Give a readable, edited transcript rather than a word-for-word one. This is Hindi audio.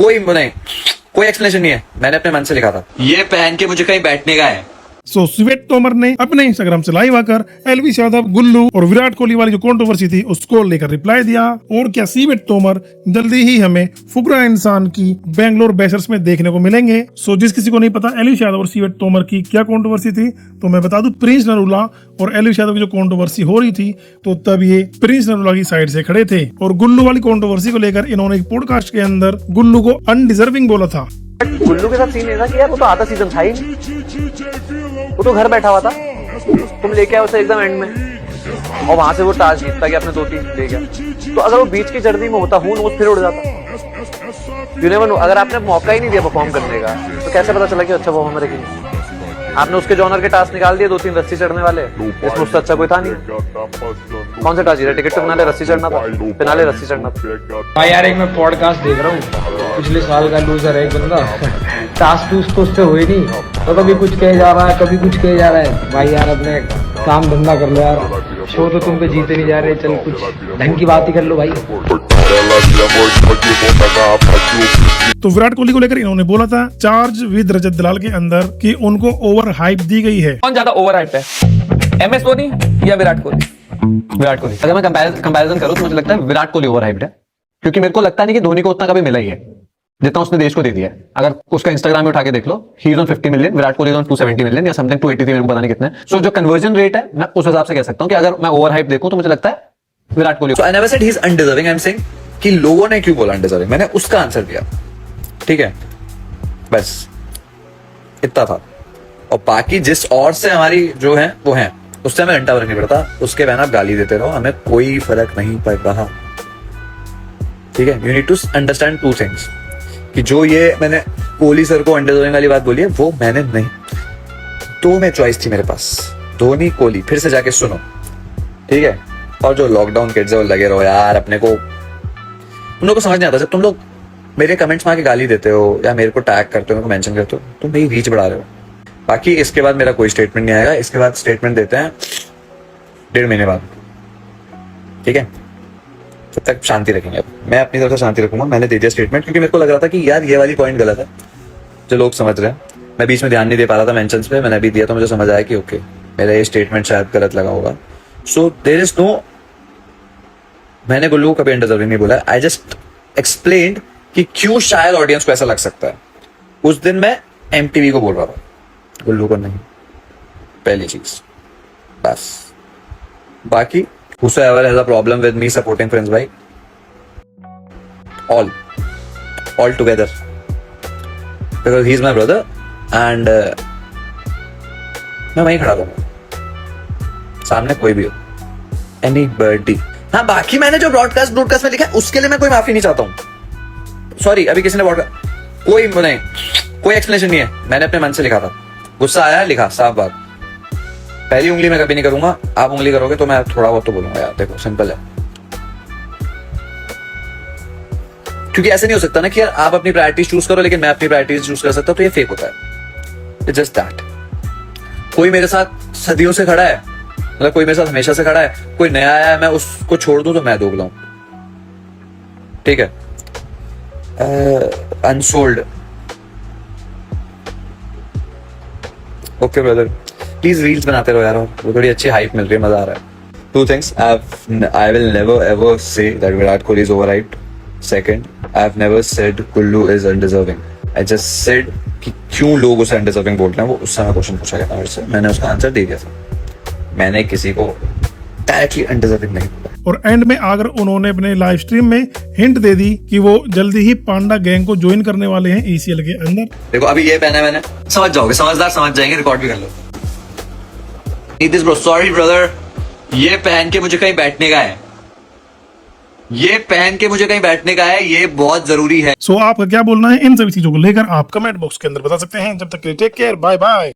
कोई नहीं, कोई एक्सप्लेनेशन नहीं है, मैंने अपने मन से लिखा था ये पहन के मुझे कहीं बैठने का है। सो श्वेत तोमर ने अपने इंस्टाग्राम से लाइव आकर एलवी यादव, गुल्लू और विराट कोहली वाली जो कंट्रोवर्सी थी उसको लेकर रिप्लाई दिया। और क्या श्वेत तोमर जल्दी ही हमें फुकरा इंसान की बेंगलोर बैशर्स में देखने को मिलेंगे। सो जिस किसी को नहीं पता एलवी यादव और श्वेत तोमर की क्या कंट्रोवर्सी थी, तो मैं बता दूं प्रिंस नरूला और एलवी यादव की जो कंट्रोवर्सी हो रही थी, तो तब ये प्रिंस नरूला की साइड से खड़े थे। और गुल्लू वाली कंट्रोवर्सी को लेकर इन्होंने एक पॉडकास्ट के अंदर गुल्लू को अनडिजर्विंग बोला था। गुल्लू के साथ सीन है ना कि यार वो तो आधा सीजन था ही नहीं, वो तो घर बैठा हुआ था, तुम लेके आओ उसे एकदम एंड में और वहां से वो टास्क जीतता कि अपने 2-3 ले गया। तो अगर वो बीच की जर्नी में होता हूँ फिर उड़ जाता। यू नेवर नो, अगर आपने मौका ही नहीं दिया परफॉर्म करने का तो कैसे पता चला कि अच्छा परफॉर्मर है कि नहीं। आपने उसके जॉनर के टास्क निकाल दिए, 2-3 रस्सी चढ़ने वाले, इसमें उससे अच्छा कोई था नहीं। कौन सा टास्क जीरा? टिकट तो फिनाले रस्सी चढ़ना था, फिनाले रस्सी चढ़ना था। भाई यार एक मैं पॉडकास्ट देख रहा हूँ, पिछले साल का लूजर है एक बंदा, टास्क टूस तो उससे हुई नहीं, तो कभी कुछ कहे जा रहा है कभी कुछ कहे जा रहा है। भाई यार अपने काम धंधा कर लो यार, शो तो तुम पे जीते नहीं जा रहे, चल कुछ ढंग की बात ही कर लो भाई। तो विराट कोहली को लेकर इन्होंने बोला था चार्ज विद रजत दलाल के अंदर कि उनको ओवर हाइप दी गई है। कौन ज्यादा ओवर हाइप है, MS धोनी या विराट कोहली? विराट कोहली। अगर मैं कंपैरिजन करूं तो मुझे लगता है विराट कोहली ओवर हाइप्ड है, क्योंकि मेरे को लगता नहीं कि धोनी को उतना कभी मिला ही है जितना उसने देश को दे दिया है। अगर उसका इंस्टाग्राम में उठा के देख लो, he is on 50 million, Virat Kohli on 270 million या समथिंग 283, मेरे को पता नहीं कितने। सो जो कन्वर्जन रेट है मैं उस हिसाब से कह सकता हूं कि अगर मैं ओवर हाइप देखूं तो मुझे लगता है Virat Kohli. So I never said he is undeserving, I am saying कि लोगों ने क्यों बोला अनडिजर्विंग, मैंने उसका आंसर दिया, ठीक है, बस इतना था। और बाकी जिस और से हमारी जो है वो है, उससे हमें घंटा फर्क नहीं पड़ता, उसके बहन आप गाली देते रहो, हमें कोई फर्क नहीं पड़ रहा, ठीक है। You need to understand 2 things कि जो ये मैंने कोहली सर को अनडिजर्विंग वाली बात बोली है वो मैंने नहीं, 2 में चॉइस थी मेरे पास, धोनी कोहली, फिर से जाके सुनो, ठीक है। और जो लॉकडाउन किड्स है वो लगे रहो यार, अपने को तुम लोग को समझ नहीं आता, जब तुम लोग मेरे कमेंट्स में आके गाली देते हो या मेरे को टैग करते हो, मेरे को मेंशन करते हो, तुम मेरी रीच बढ़ा रहे हो। बाकी इसके बाद मेरा कोई स्टेटमेंट नहीं आएगा, इसके बाद स्टेटमेंट देते हैं 1.5 महीने बाद, ठीक है। तब तक शांति रखेंगे, अब मैं अपनी तरफ से शांति रखूंगा। मैंने दे दिया स्टेटमेंट क्योंकि मेरे को लग रहा था कि यार ये वाली पॉइंट गलत है, जो लोग समझ रहे हैं। मैं बीच में ध्यान नहीं दे पा रहा था मेंशंस पे, मैंने अभी दिया तो मुझे समझ आया कि ओके मेरा ये स्टेटमेंट शायद गलत लगा होगा। सो देयर इज नो, मैंने गुल्लू को कभी अनडिजर्विंग नहीं बोला, आई जस्ट एक्सप्लेन्ड कि क्यों शायद ऑडियंस को ऐसा लग सकता है। उस दिन मैं MTV को बोल रहा था, गुल्लू को नहीं, पहली चीज बस। बाकी whosoever has a problem with me supporting friends भाई, all together because he is my brother and मैं वहीं खड़ा रहूंगा, सामने कोई भी हो, anybody। हाँ बाकी मैंने जो ब्रॉडकास्ट में लिखा है उसके लिए मैं कोई माफी नहीं चाहता हूँ, सॉरी। अभी किसी ने कोई नहीं, कोई एक्सप्लेनेशन नहीं है, मैंने अपने मन से लिखा था, गुस्सा आया लिखा, साफ बात। पहली उंगली मैं कभी नहीं करूंगा, आप उंगली करोगे तो मैं थोड़ा बहुत तो बोलूंगा यार, देखो सिंपल है। क्योंकि ऐसे नहीं हो सकता ना कि यार आप अपनी प्रायोरिटीज चूज करो लेकिन मैं अपनी प्रायोरिटीज चूज कर सकता हूं, तो ये फेक होता है। It's just that. कोई मेरे साथ सदियों से खड़ा है, मतलब कोई मेरे साथ हमेशा से खड़ा है, कोई नया आया है, मैं उसको छोड़ दूं तो मैं दोगला हूं, ठीक है। Unsold, okay brother, please reels बनाते रहो यार, वो थोड़ी अच्छी हाइप मिल रही है, मजा आ रहा है। 2 things, I will never ever say that Virat Kohli is overhyped. Second, I've never said Kullu is undeserving. I just said कि क्यों लोग उसे undeserving बोल रहे हैं, वो उस समय क्वेश्चन पूछा गया था मेरे से, मैंने उसका आंसर दे दिया था। मैंने किसी को डायरेक्टली undeserving नहीं बोला। और एंड में अगर उन्होंने अपने लाइव स्ट्रीम में हिंट दे दी कि वो जल्दी ही पांडा गैंग को ज्वाइन करने वाले हैं ECL के अंदर। देखो अभी ये पहना है मैंने, समझ जाओगे, समझदार समझ जाएंगे, रिकॉर्ड भी कर लो। This bro, sorry brother, ये पहन के मुझे कहीं बैठने का है, ये पहन के मुझे कहीं बैठने का है, ये बहुत जरूरी है। सो आपका क्या बोलना है इन सभी चीजों को लेकर, आप कमेंट बॉक्स के अंदर बता सकते हैं। जब तक के लिए टेक केयर, बाय बाय।